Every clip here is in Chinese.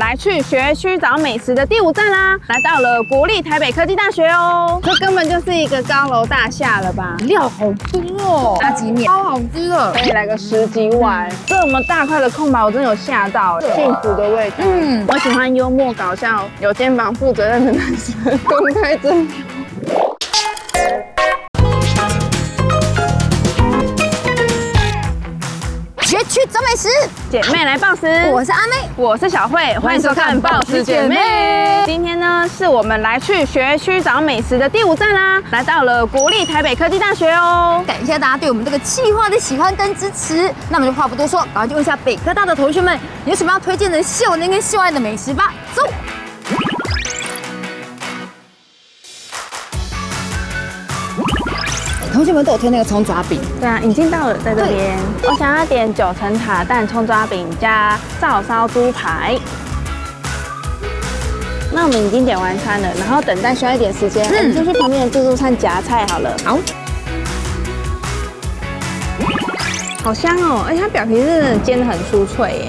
来去学区找美食的第5站啦，来到了国立台北科技大学哦。这根本就是一个高楼大厦了吧？料好多哦，炸鸡面超好吃的，可以来个10几碗。这么大块的空白，我真的有吓到，幸福的味道。我喜欢幽默搞笑、有肩膀、负责任的男生。公开征友。学区找美食，姐妹来报时，我是阿妹，我是小慧，欢迎收看《报时姐妹》。今天呢，是我们来去学区找美食的第5站啦，来到了国立台北科技大学哦。感谢大家对我们这个企划的喜欢跟支持。那我们就话不多说，赶快去问一下北科大的同学们，有什么要推荐的秀能跟秀爱的美食吧。走。同学们都有推那个葱抓饼，对啊，已经到了，在这边。我想要点9层塔蛋葱抓饼加照烧猪排。那我们已经点完餐了，然后等待需要一点时间，我们就去旁边的自助餐夹菜好了。好，好香哦，而且它表皮真的煎得很酥脆耶。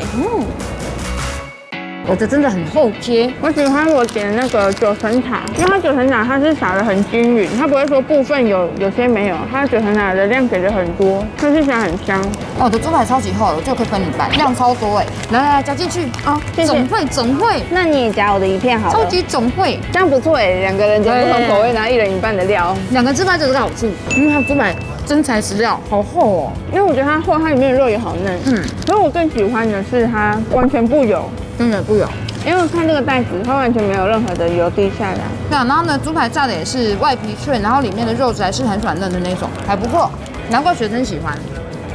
我的真的很厚切，我喜欢我点的那个9层塔，因为它9层塔它是撒得很均匀，它不会说部分有些没有，它9层塔的量给的很多，它吃起来很香。哦，我的猪排超级厚，我就可以分你半，量超多哎！来夹进去哦，谢谢。总会，那你也夹我的一片好了。超级总会，这样不错哎，2个人夹不同口味，拿1人1半的料。2个猪排就有这个好处，因为它猪排真材实料，好厚哦。因为我觉得它厚，它里面的肉也好嫩。所以我更喜欢的是它完全不油，真的不油。因为我看这个袋子，它完全没有任何的油滴下来。对啊，然后呢，猪排炸的也是外皮脆，然后里面的肉质还是很软嫩的那种，还不错，难怪学生喜欢。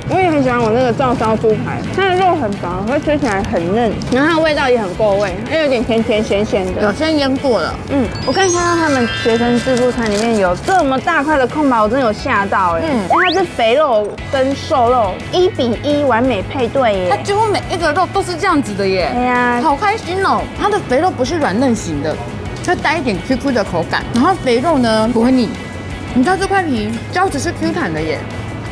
我也很喜欢我那个照烧猪排，它的肉很薄，会吃起来很嫩，然后它的味道也很够味，又有点甜甜咸咸的。有先腌过了。我刚看到他们学生自助餐里面有这么大块的空白，我真的有吓到哎。它是肥肉跟瘦肉1比1完美配对耶。它几乎每一个肉都是这样子的耶。对呀，好开心哦！它的肥肉不是软嫩型的，它带一点 QQ 的口感，然后肥肉呢不会腻。你知道这块皮胶质是 Q 弹的耶。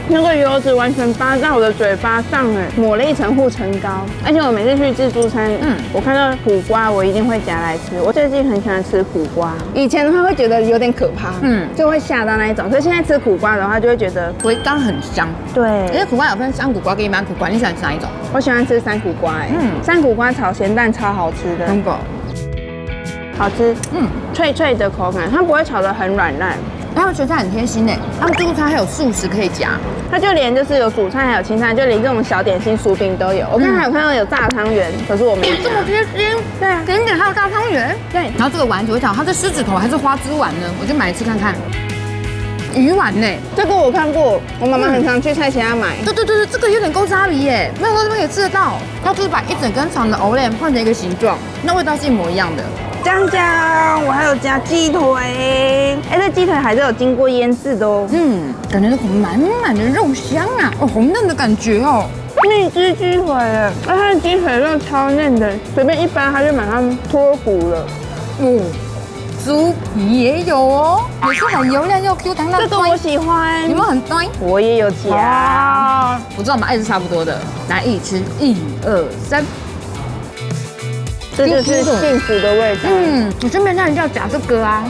那个油脂完全扒在我的嘴巴上哎，抹了一层护唇膏。而且我每次去自助餐，我看到苦瓜我一定会夹来吃。我最近很喜欢吃苦瓜，以前的话会觉得有点可怕，就会吓到那一种。可是现在吃苦瓜的话，就会觉得回甘很香。对，因为苦瓜有分山苦瓜跟一般苦瓜，你喜欢吃哪一种？我喜欢吃山苦瓜哎，山苦瓜炒咸蛋超好吃的，好吃，脆脆的口感，它不会炒得很软烂。他们学菜很贴心哎，他们自助餐还有素食可以夹，它就连就是有主菜还有青菜，就连这种小点心、薯饼都有。我刚才有看到有炸汤圆，可是我没有。这么贴心，对啊，点点还有炸汤圆，对。然后这个丸子，我想它是狮子头还是花枝丸呢？我就买一次看看。鱼丸呢？这个我看过，我妈妈很常去菜市场买。对，这个有点够扎鼻耶，没有说这边也吃得到。它就是把一整根长的藕链换成一个形状，那味道是一模一样的。姜，我还有加鸡腿，哎，这鸡腿还是有经过腌制的哦。感觉满满的肉香啊，红嫩的感觉哦。蜜汁鸡腿耶，那它的鸡腿肉超嫩的，随便一掰它就马上脱骨了。猪皮也有哦，也是很油亮又 Q 弹的。这个我喜欢，有没有很端？我也有夹。我知道我们爱是差不多的，来一起吃，1、2、3。这就是幸福的味道。我顺便让人家夹这个啊。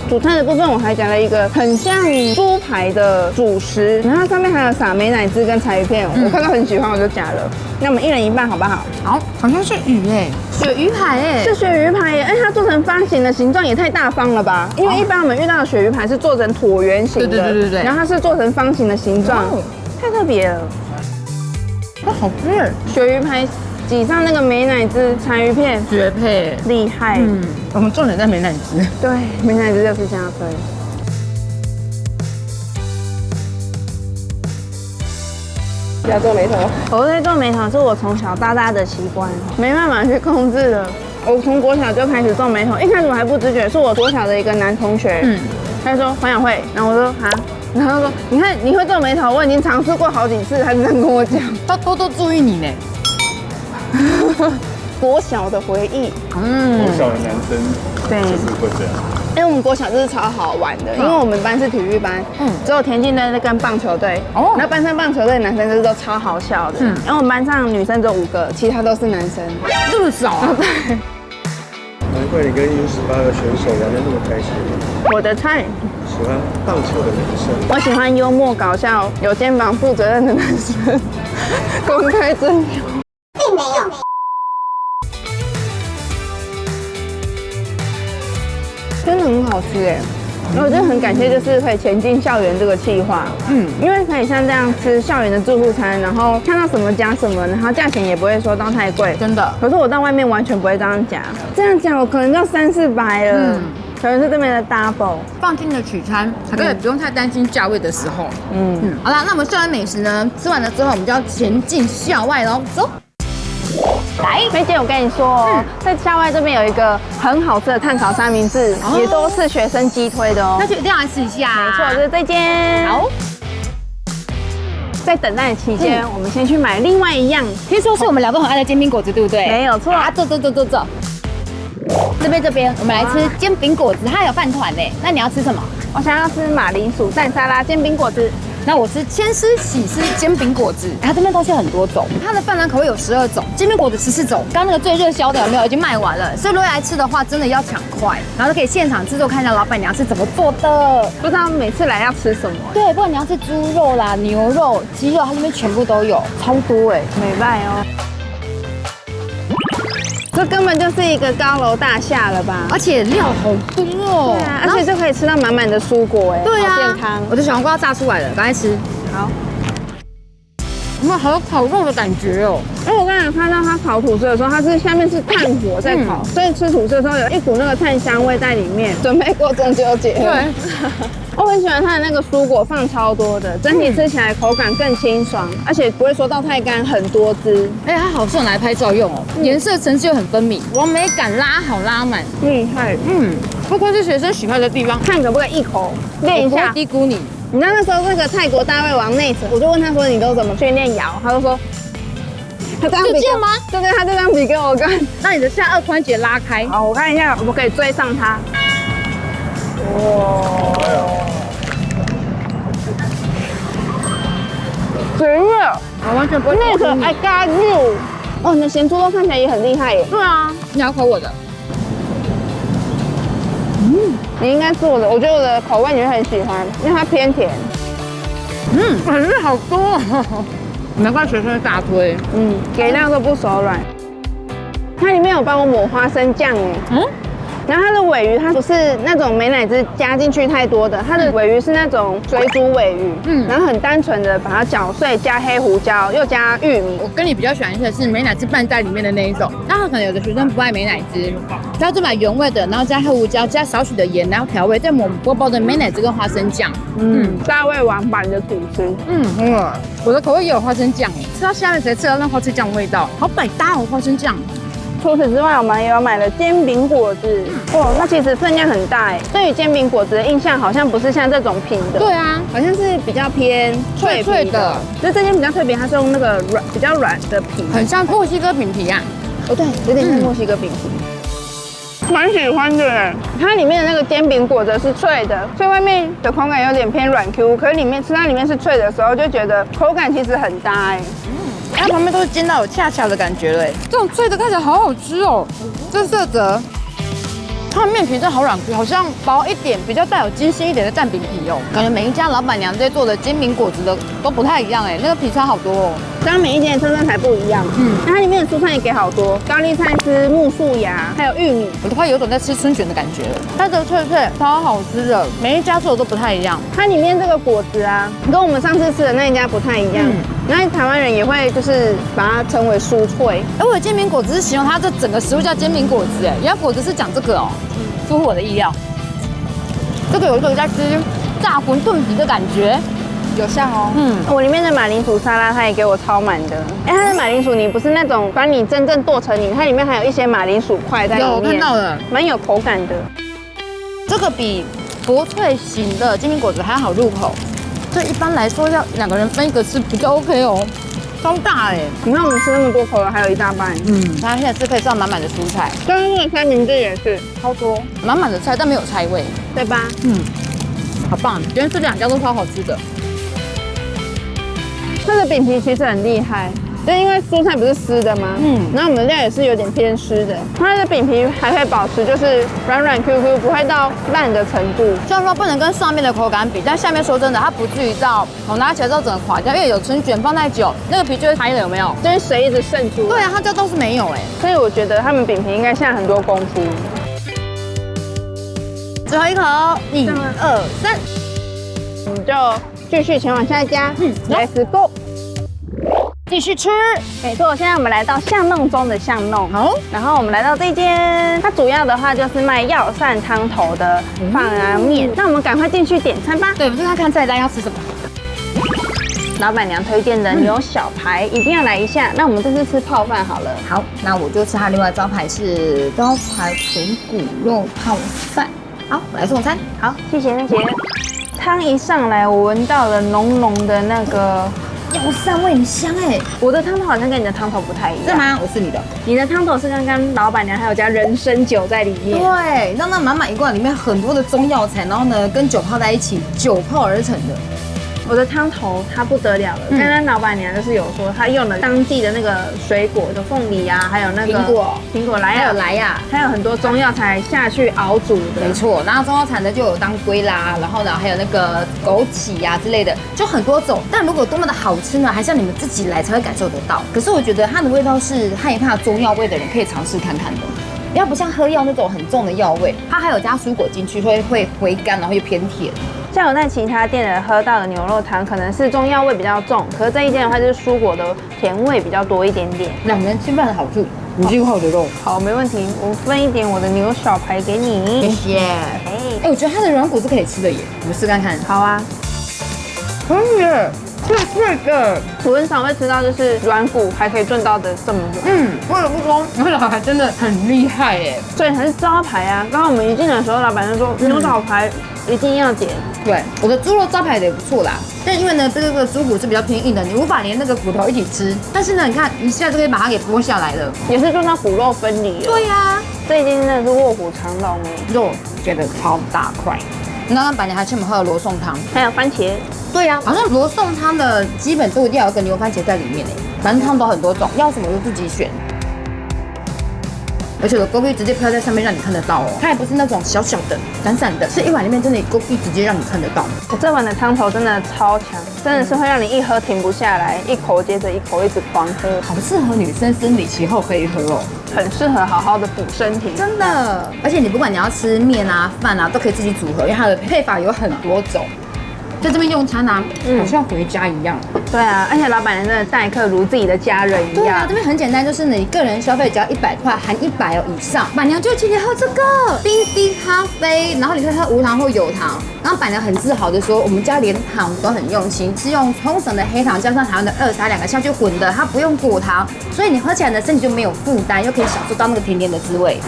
主菜的部分我还夹了一个很像猪排的主食，然后它上面还有撒美乃滋跟柴鱼片，我看到很喜欢我就夹了。那我们1人1半好不好？好，好像是鱼哎，鳕鱼排哎，是鳕鱼排耶！哎，它做成方形的形状也太大方了吧？因为一般我们遇到的鳕鱼排是做成椭圆形的，对，然后它是做成方形的形状，太特别了。哇，好吃！鳕鱼排挤上那个美乃滋柴鱼片，绝配，厉害。我们重点在美乃滋。对，美乃滋就是加分。要皱眉头，我在皱眉头是我从小到大的习惯，没办法去控制的。我从国小就开始皱眉头，一开始我还不自觉，是我国小的一个男同学，他说黄雅慧，然后我说啊，然后他说你看你会皱眉头，我已经尝试过好几次，他就这样跟我讲，他多多注意你呢。国小的回忆，国小的男生对，就是会这样。因为我们国小就是超好玩的，因为我们班是体育班，只有田径队跟棒球队。然后班上棒球队的男生就是都超好笑的，因为我们班上女生只有5个，其他都是男生。这么少啊？怪你跟U18的选手玩得那么开心。我的菜，喜欢荡秋的男生。我喜欢幽默搞笑、有肩膀、负责任的男生。公开征友，并没有。真的很好吃哎！我真的很感谢，就是可以前进校园这个企划，因为可以像这样吃校园的自助餐，然后看到什么加什么，然后价钱也不会说到太贵，真的。可是我到外面完全不会这样夹，这样夹我可能要300-400了，可能是这边的 double。放心的取餐，才可以不用太担心价位的时候。好啦，那我们校园美食呢，吃完了之后，我们就要前进校外喽，走。来，梅姐，我跟你说，在校外这边有一个很好吃的炭烤三明治，也都是学生鸡推的哦。那就一定要来试一下。没错，就是这间。好。在等待期间，我们先去买另外一样，听说是我们俩都很爱的煎饼果子，对不对？没有错。走。这边，我们来吃煎饼果子，它还有饭团呢。那你要吃什么？我想要吃马铃薯蛋沙拉煎饼果子。那我吃千丝喜丝煎饼果子，它这边东西很多种，它的饭团口味有12种，煎饼果子14种。刚那个最热销的有没有？已经卖完了，所以如果来吃的话，真的要抢快，然后就可以现场制作，看一下老板娘是怎么做的。不知道每次来要吃什么？对，不管你要吃猪肉啦、牛肉、鸡肉，它这边全部都有，超多哎，美拜哦。这根本就是一个高楼大厦了吧？而且料好多哦。对啊，而且就可以吃到满满的蔬果哎，对啊，好健康。我的小黄瓜要炸出来了，赶快吃。好。哇，好有烤肉的感觉哦！因为我刚才看到它烤吐司的时候，它是下面是炭火在烤，所以吃吐司的时候有一股那个炭香味在里面。准备过中秋节了。对。我很喜欢它的那个蔬果放超多的，整体吃起来口感更清爽，而且不会说到太干，很多汁。哎，它好适合拿来拍照用哦，颜色层次又很分明，完美感拉好拉满，厉害。不愧是学生喜欢的地方。看可不可以一口练一下？我不会低估你。你知道那时候那个泰国大胃王内子，我就问他说你都怎么训练咬？他就说他这样比吗？对，他就这样比给我看。那你的下颚关节拉开。好，我看一下，我们可以追上他。哇！绝了！我完全不会。那个 I got you。哦，你的咸猪肉看起来也很厉害耶。对啊，你要口我的。你应该做的，我觉得我的口味你会很喜欢，因为它偏甜。可是好多。难怪学生大推。给料都不手软。它里面有帮我抹花生酱哎。然后它的鲔鱼，它不是那种美乃滋加进去太多的，它的鲔鱼是那种水煮鲔鱼，然后很单纯的把它搅碎，加黑胡椒，又加玉米。我跟你比较喜欢的是美乃滋拌在里面的那一种，那可能有的学生不爱美乃滋，他就买原味的，然后加黑胡椒，加少许的盐，然后调味，再抹薄薄的美乃滋跟花生酱。大胃王版的吐司。我的口味也有花生酱哎，吃到下面才吃到那花生酱味道，好百搭哦，花生酱。除此之外，我们也有买了煎饼果子。哇，那其实分量很大哎。对于煎饼果子的印象，好像不是像这种平的。对啊，好像是比较偏脆的。就是这间比较特别，它是用那个比较软的皮，很像墨西哥饼皮啊。哦，对，有点像墨西哥饼皮。蛮喜欢的哎，它里面的那个煎饼果子是脆的，所以外面的口感有点偏软 Q， 可是里面吃到里面是脆的时候，就觉得口感其实很搭哎。它旁边都是煎到有恰恰的感觉了，这种脆的看起来好好吃哦。这色泽，它的面皮真的好软 Q， 好像薄一点，比较带有筋性一点的蛋饼皮哦。感觉每一家老板娘在做的煎饼果子的都不太一样哎，那个皮差好多哦。当然每一间的特色才不一样。那它里面的蔬菜也给好多，高丽菜丝、木树芽，还有玉米。我都快有种在吃春卷的感觉了，它的脆脆超好吃的，每一家做的都不太一样。它里面这个果子啊，跟我们上次吃的那一家不太一样。那台湾人也会就是把它称为酥脆。我的煎饼果子是形容它这整个食物叫煎饼果子哎，原来果子是讲这个哦，出乎我的意料。这个有一个在吃炸馄饨皮的感觉。有像哦，我里面的马铃薯沙拉它也给我超满的。它的马铃薯泥不是那种把你真正剁成泥，它里面还有一些马铃薯块在里面，有看到了，蛮有口感的。这个比薄脆型的煎饼果子还好入口，所以一般来说要2个人分一个吃比较 OK 哦。超大哎！你看我们吃那么多口了，还有一大半。它现在是可以吃到满满的蔬菜，刚刚那个三明治也是超多，满满的菜，但没有菜味，对吧？好棒！今天这2家都超好吃的。这个饼皮其实很厉害，就因为蔬菜不是湿的吗？然后我们的料也是有点偏湿的，它的饼皮还可以保持就是软软 Q Q， 不会到烂的程度。虽然说不能跟上面的口感比，但下面说真的，它不至于到我拿起来之后整个垮掉，因为有春卷放太久，那个皮就会开了，有没有？就是水一直渗出。对啊，它这都是没有哎。所以我觉得他们饼皮应该下很多功夫。最后一口，1、2、3，我们就继续前往下一家，Let's go。继续吃。没错，现在我们来到巷弄中的巷弄。好，然后我们来到这间，它主要的话就是卖药膳汤头的饭啊面。那我们赶快进去点餐吧。对，我们就看菜单要吃什么。老板娘推荐的牛小排一定要来一下。那我们这次吃泡饭好了。好，那我就吃它另外招牌是招牌豚骨肉泡饭。好，我来送餐。好，谢谢。汤一上来，我闻到了浓浓的那个药膳味，很香哎。我的汤头好像跟你的汤头不太一样。是吗？我是你的。你的汤头是刚刚老板娘还有加人参酒在里面。对，让那满满一罐里面很多的中药材，然后呢跟酒泡在一起，酒泡而成的。我的汤头它不得了了，刚刚老板娘就是有说，她用了当地的那个水果的凤梨啊，还有那个苹果莱雅，还有很多中药材下去熬煮的。没错，然后中药材呢就有当归啦，然后呢还有那个枸杞呀之类的，就很多种。但如果多么的好吃呢，还是要你们自己来才会感受得到。可是我觉得它的味道是害怕中药味的人可以尝试看看的。要不像喝药那种很重的药味，它还有加蔬果进去，会回甘，然后又偏甜。像我在其他店的喝到的牛肉汤，可能是中药味比较重，可是这一间的话就是蔬果的甜味比较多一点点。两人吃饭的好处，5斤厚的肉。好，没问题，我分一点我的牛小排给你。谢谢。哎，我觉得它的软骨是可以吃的耶，我们试看看。好啊。可以耶。脆的，我很少会吃到就是软骨还可以炖到的这么软。不得不说，你们老板真的很厉害耶。所以还是招牌啊！刚刚我们一进来的时候，老板就说牛小排一定要点。对，我的猪肉招牌的也不错啦。但因为呢，这个猪骨是比较偏硬的，你无法连那个骨头一起吃。但是呢，你看一下就可以把它给剥下来了，也是做到骨肉分离了。对呀，这已经真的是卧虎藏龙哎，肉觉得超大块。刚刚板娘还请我们喝了罗宋汤，还有番茄。对呀，好像罗宋汤的基本都一定要有个牛番茄在里面哎，反正汤都很多种，要什么就自己选。而且我的枸杞直接飘在上面让你看得到哦，它也不是那种小小的、散散的，是一碗里面真的枸杞直接让你看得到。我这碗的汤头真的超强，真的是会让你一喝停不下来，一口接着一口一直狂喝，好适合女生生理期后可以喝哦，很适合好好的补身体，真的。而且你不管你要吃面啊、饭啊，都可以自己组合，因为它的配法有很多种。在这边用餐啊，好像回家一样。对啊，而且老板娘真的待客如自己的家人一样。对啊，这边很简单，就是你个人消费只要100块，含100以上，板娘就请你喝这个冰滴咖啡，然后你可以喝无糖或有糖。然后板娘很自豪的说，我们家连糖都很用心，是用冲绳的黑糖加上台湾的2砂2个下去混的，它不用果糖，所以你喝起来呢身体就没有负担，又可以享受到那个甜甜的滋味。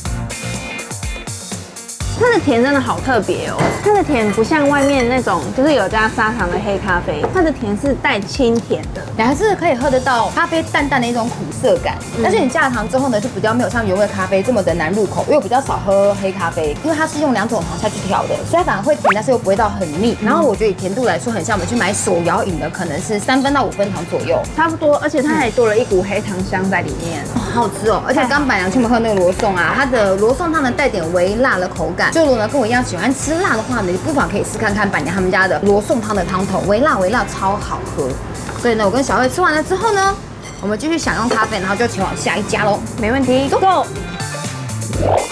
它的甜真的好特别哦，它的甜不像外面那种就是有加砂糖的黑咖啡，它的甜是带清甜的，你还是可以喝得到咖啡淡淡的一种苦涩感。但是你加了糖之后呢，就比较没有像原味咖啡这么的难入口，因为我比较少喝黑咖啡，因为它是用2种糖下去调的，所以它反而会甜，但是又不会到很腻。然后我觉得以甜度来说，很像我们去买手摇饮的，可能是3分到5分糖左右，差不多，而且它还多了一股黑糖香在里面，好好吃哦。而且刚板娘请我们喝那个罗宋啊，它的罗宋汤呢带点微辣的口感。就如果呢跟我一样喜欢吃辣的话呢，你不妨可以试看看板娘他们家的罗宋汤的汤头，微辣超好喝。所以呢，我跟小慧吃完了之后呢，我们继续享用咖啡，然后就前往下一家喽。没问题 ，Go！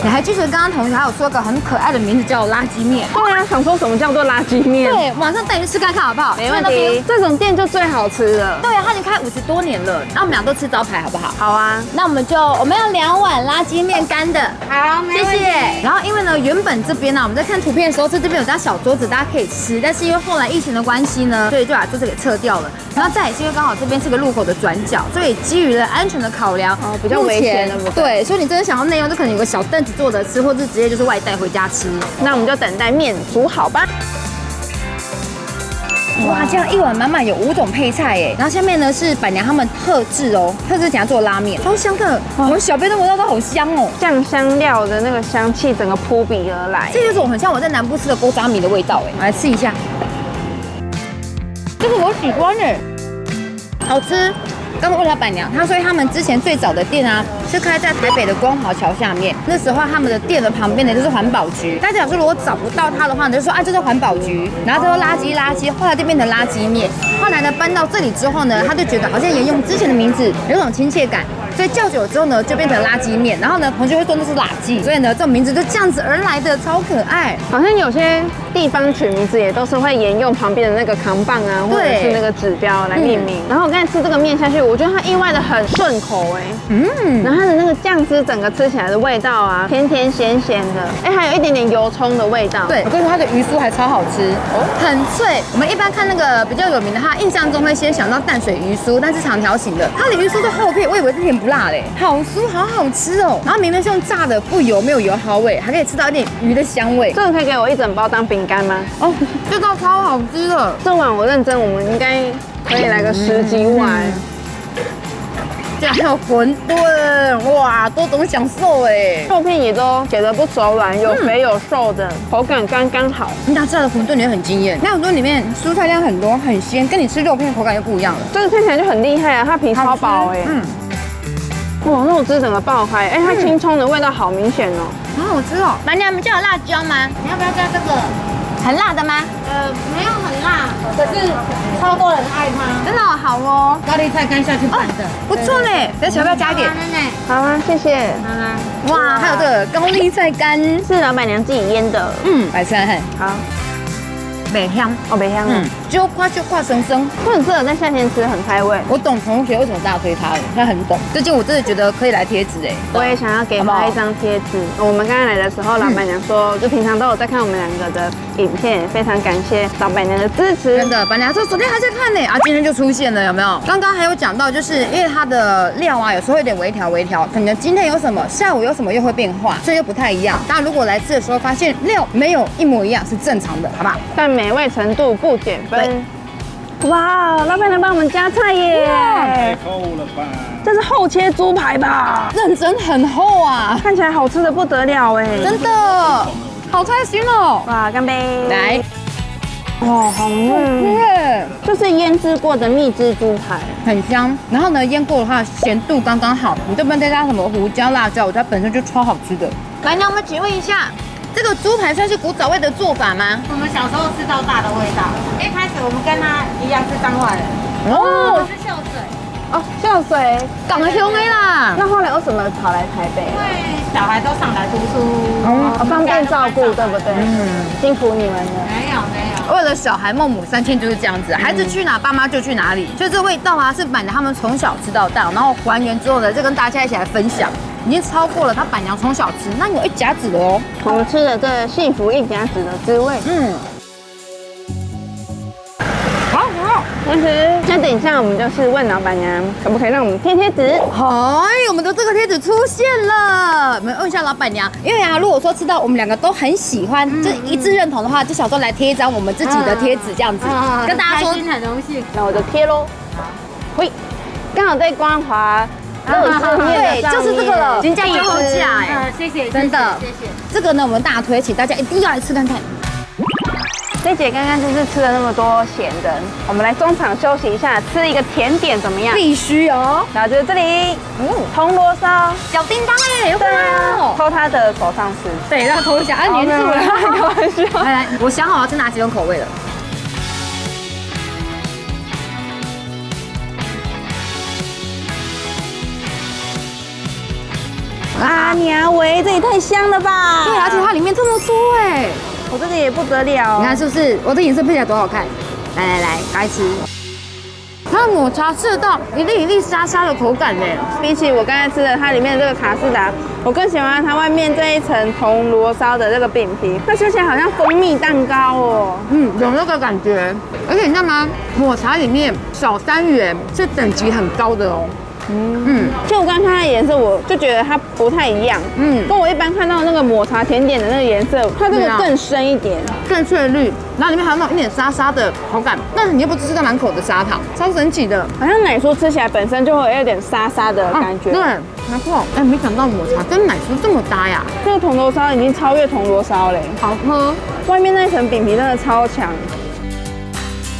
你还记得刚刚同学还有说个很可爱的名字叫垃圾面？对啊，想说什么叫做垃圾面？对，晚上带你去吃看看好不好？没问题，这种店就最好吃了。对啊，它已经开50多年了，那我们俩都吃招牌好不好？好啊，那我们要2碗垃圾面干的。好，谢谢。然后因为呢，原本这边呢，我们在看图片的时候，这边有张小桌子，大家可以吃，但是因为后来疫情的关系呢，所以就把桌子给撤掉了。然后再也是因为刚好这边是个路口的转角，所以基于了安全的考量，比较危险的。对，所以你真的想要内用，就可能有个小凳子坐着吃，或者直接就是外带回家吃。那我们就等待面煮好吧。哇，这样一碗满满有5种配菜耶，然后下面呢是板娘他们特制哦，特制给他做拉面，超香的，我们小贝的味道都好香哦，酱香料的那个香气整个扑鼻而来，这有种很像我在南部吃的锅渣米的味道哎，我来吃一下，这个我喜欢哎，好吃。刚刚问老板娘，她说他们之前最早的店啊，是开在台北的光华桥下面。那时候他们的店的旁边呢就是环保局。大家想说如果找不到它的话，你就说啊这是环保局，然后就说垃圾，后来就变成垃圾面。后来呢搬到这里之后呢，他就觉得好像沿用之前的名字，有种亲切感。所以叫久了之后呢，就变成垃圾面。然后呢，同学会说那是垃圾，所以呢，这种名字就这样子而来的，超可爱。好像有些地方取名字也都是会沿用旁边的那个扛棒啊，或者是那个指标来命名。然后我刚才吃这个面下去，我觉得它意外的很顺口然后它的那个酱汁整个吃起来的味道啊，甜甜咸咸的，还有一点点油葱的味道。对，我跟你说它的鱼酥还超好吃，很脆。我们一般看那个比较有名的，它印象中会先想到淡水鱼酥，但是长条形的，它的鱼酥是厚片，我以为是甜不辣嘞，好酥，好好吃哦。然后明明是用炸的，不油，没有油耗味，还可以吃到一点鱼的香味。这个可以给我一整包当饼干吗？哦，这道超好吃的。这碗我认真，我们应该可以来个10几碗。这还有馄饨，哇，多种享受哎！肉片也都给的不手软，有肥有瘦的，口感刚刚好。你打出来的馄饨你会很惊艳，那馄饨里面蔬菜量很多，很鲜，跟你吃肉片的口感又不一样了。这个看起来就很厉害啊，它皮超薄哇，肉汁整个爆开，它青葱的味道好明显哦，好好吃哦。板娘，我们家有辣椒吗？你要不要加这个？很辣的吗？没有很辣，可是超多人爱它。真的哦好哦，高丽菜干下去拌的，不错呢。等下要不要加一点？好啊，谢谢。哇，还有这个高丽菜干，是老板娘自己腌的。来吃看看。好，美香哦，没香啊，就夸生生，会很适合在夏天吃，很开胃。我懂同学为什么大推它了，他很懂。最近我真的觉得可以来贴纸哎，我也想要给他一张贴纸。我们刚刚来的时候，老板娘说，就平常都有在看我们两个的影片，非常感谢老板娘的支持。真的，板娘说昨天还在看呢，今天就出现了，有没有？刚刚还有讲到，就是因为它的料啊，有时候有点微调，可能今天有什么，下午有什么又会变化，所以又不太一样。大家如果来吃的时候发现料没有一模一样，是正常的，好不好？但美味程度不减分。哇，老板娘帮我们加菜耶！太厚了吧？这是厚切猪排吧？认真很厚啊，看起来好吃的不得了哎！真的，好开心哦！哇，干杯！来，哇，好嫩，这是腌制过的蜜汁猪排，很香。然后呢，腌过的话咸度刚刚好，你就不能再加什么胡椒、辣椒，我觉得它本身就超好吃的。来，那我们请问一下。这个猪排算是古早味的做法吗？我们小时候吃到大的味道。一开始我们跟他一样是彰化人，哦，是秀水，哦，秀水，港兄妹啦。那后来为什么跑来台北？因为小孩都上来读书，方便照顾，对不对？辛苦你们了。没有。为了小孩孟母三迁就是这样子，孩子去哪，爸妈就去哪里。就这味道啊，是板娘他们从小吃到大，然后还原之后呢，就跟大家一起来分享。已经超过了他板娘从小吃，那有一甲子的哦。我们吃了这幸福一甲子的滋味。好。但是那等一下我们就是问老板娘，可不可以让我们贴贴纸？我们的这个贴纸出现了。我们问一下老板娘，因为啊，如果说吃到我们两个都很喜欢，就一致认同的话，就想说来贴一张我们自己的贴纸，这样子跟大家说。很荣幸。那我就贴喽。嘿，刚好在光华。对，就是这个了，人家优价哎，谢谢，真的，谢谢。这个呢，我们大推，请大家一定要来吃看看。菲姐刚刚就是吃了那么多咸的，我们来中场休息一下，吃一个甜点怎么样？必须哦。然后就是这里，铜锣烧，小叮当哎，对啊，偷他的手上吃，对，让他偷一下，粘住了，开玩笑。来，我想好要吃哪几种口味了。啊娘喂，这也太香了吧！对，而且它里面这么多哎，我这个也不得了。你看是不是？我这颜色配起来多好看！来，来吃。它的抹茶吃得到一粒一粒沙沙的口感呢。比起我刚才吃的它里面的这个卡士达，我更喜欢它外面这一层铜锣烧的这个饼皮，它吃起来好像蜂蜜蛋糕哦。有那个感觉。而且你知道吗？抹茶里面小3元是等级很高的哦。其实我刚刚看它的颜色，我就觉得它不太一样。跟我一般看到那个抹茶甜点的那个颜色，它这个更深一点，更翠绿，然后里面还有那种一点沙沙的口感，但是你又不吃到满口的砂糖，超神奇的。好像奶酥吃起来本身就会有一点沙沙的感觉。对，没错。哎，没想到抹茶跟奶酥这么搭呀！这个铜锣烧已经超越铜锣烧嘞，好喝。外面那层饼皮真的超强。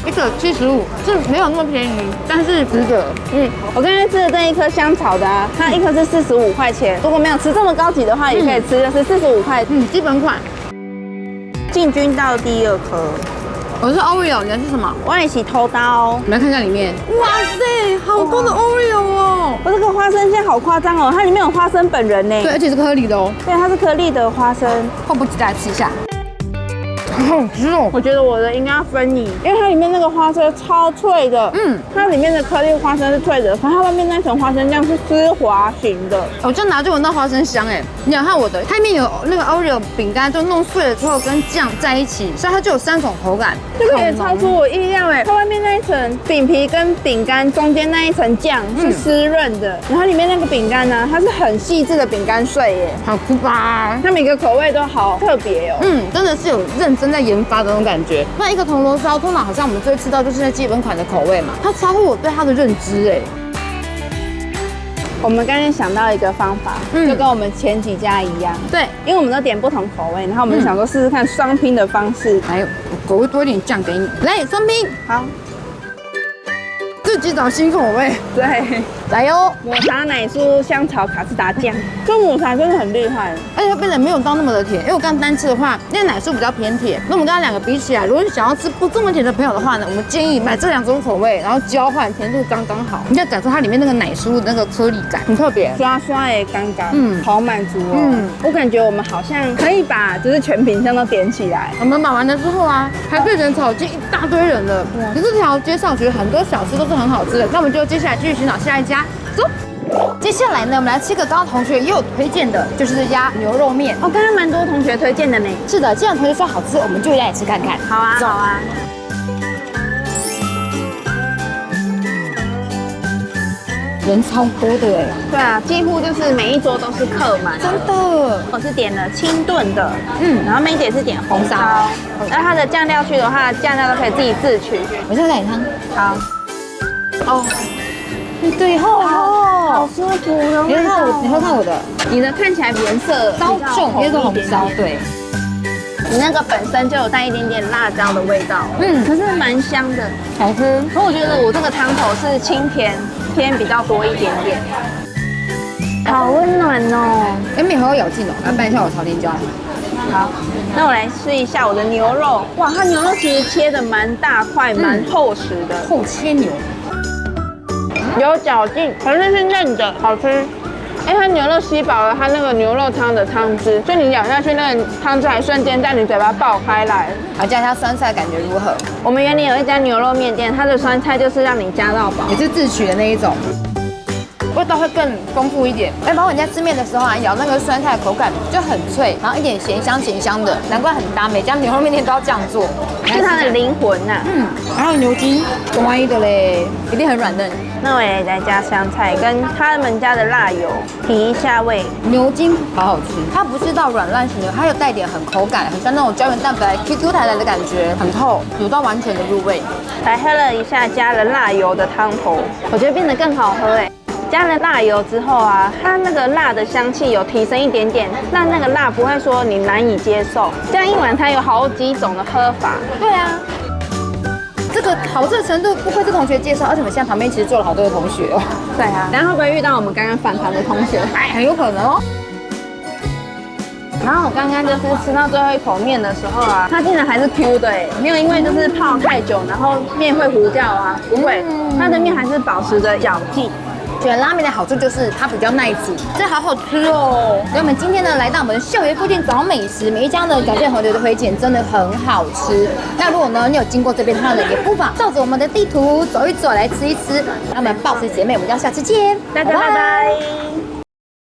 一个75，是没有那么便宜，但是值得。我刚才吃的这一颗香草的啊，它一颗是45块钱，如果没有吃这么高级的话，也可以吃，就是45块。基本款。进军到第2颗，我是 Oreo， 你的是什么？我一起偷刀。我们来看一下里面。哇塞，好多的 Oreo 哦！我这个花生现在好夸张哦，它里面有花生本人呢。对，而且是颗粒的哦。对，它是颗粒的花生，迫不及待吃一下。好好吃哦！我觉得我的应该要分你，因为它里面那个花生超脆的，它里面的颗粒花生是脆的，可是它外面那层花生酱是丝滑型的。我就拿就闻到花生香哎！你想看我的，它里面有那个 Oreo 饼干，就弄碎了之后跟酱在一起，所以它就有3种口感。这个也超出我意料哎！它外面那一层饼皮跟饼干中间那一层酱是湿润的，然后里面那个饼干呢，它是很细致的饼干碎耶，好吃吧？它每个口味都好特别哦。真的是有认真在研发的那种感觉。那一个铜锣烧，通常好像我们最吃到就是那基本款的口味嘛，它超乎我对它的认知哎。我们刚才想到一个方法，就跟我们前几家一样，对，因为我们都点不同口味，然后我们就想说试试看双拼的方式。来，我会多一点酱给你，来双拼，好，自己找新口味，对，来哟。抹茶奶酥香草卡士达酱，这抹茶真的很厉害，而且它变得没有到那么的甜，因为我刚刚单吃的话，那个奶酥比较偏甜。那我们刚刚2个比起来，如果你想要吃不这么甜的朋友的话呢，我们建议买这2种口味，然后交换，甜度刚刚好。你就感受它里面那个奶酥的那个颗粒感，很特别，刷刷也刚刚，好满足哦。我感觉我们好像可以把就是全品项都点起来。我们买完了之后啊，还被人潮进一大堆人了。可是这条街上其实很多小吃都是很好吃的，那我们就接下来继续寻找下一家，走。接下来呢，我们来吃个刚刚同学也有推荐的，就是这家牛肉面。哦，刚刚蛮多同学推荐的呢。是的，既然同学说好吃，我们就来吃看看。好啊，好啊。人超多的哎。对啊，几乎就是每一桌都是客满。真的。我是点了清炖的，然后梅姐是点红烧。那它的酱料区的话，酱料都可以自己自取。我现在来汤。好。哦。对好舒服的味道。你会看我的，你的看起来颜色稍重，因为是红烧，对。你那个本身就有带一点点辣椒的味道，可是蛮香的，好吃。可我觉得我这个汤头是清甜偏比较多一点点，好温暖哦。面好有咬劲哦，来拌一下我朝天椒。好，那我来试一下我的牛肉。哇，它牛肉其实切的蛮大块，蛮厚实的，厚切牛。有嚼劲，可是是嫩的，好吃。它牛肉吸饱了它那个牛肉汤的汤汁，就你咬下去，那个汤汁还瞬间在你嘴巴爆开来。好，加一下酸菜，感觉如何？我们园里有一家牛肉面店，它的酸菜就是让你加到饱，也是自取的那一种，味道会更丰富一点。包括你在吃面的时候啊，咬那个酸菜口感就很脆，然后一点咸香的，难怪很搭，每家牛肉面店都要这样做，是它的灵魂呐。还有牛筋，乖的嘞，一定很软嫩。那我也来加香菜跟他们家的辣油提一下味。牛筋好好吃，它不是到软烂型的，它有带点很口感，很像那种胶原蛋白 QQ 弹来的感觉，很透，有到完全的入味。才喝了一下加了辣油的汤头，我觉得变得更好喝哎。加了辣油之后啊，它那个辣的香气有提升一点点，让那个辣不会说你难以接受。这样一碗它有好几种的喝法。对啊。这个好吃的程度不愧是同学介绍，而且我们现在旁边其实坐了好多的同学哦。对啊，然后会不会遇到我们刚刚反弹的同学？很有可能哦。然后我刚刚就是吃到最后一口面的时候啊，它竟然还是 Q 的哎，没有因为就是泡太久，然后面会糊掉啊，不会，它的面还是保持着咬劲。觉得拉面的好处就是它比较耐煮，这好好吃哦。所以我们今天呢来到我们校园附近找美食，每一家呢感谢同学的推荐，真的很好吃。那如果呢你有经过这边的话呢，也不妨照着我们的地图走一走，来吃一吃。那我们抱持姐妹，我们就下次见，大家拜拜。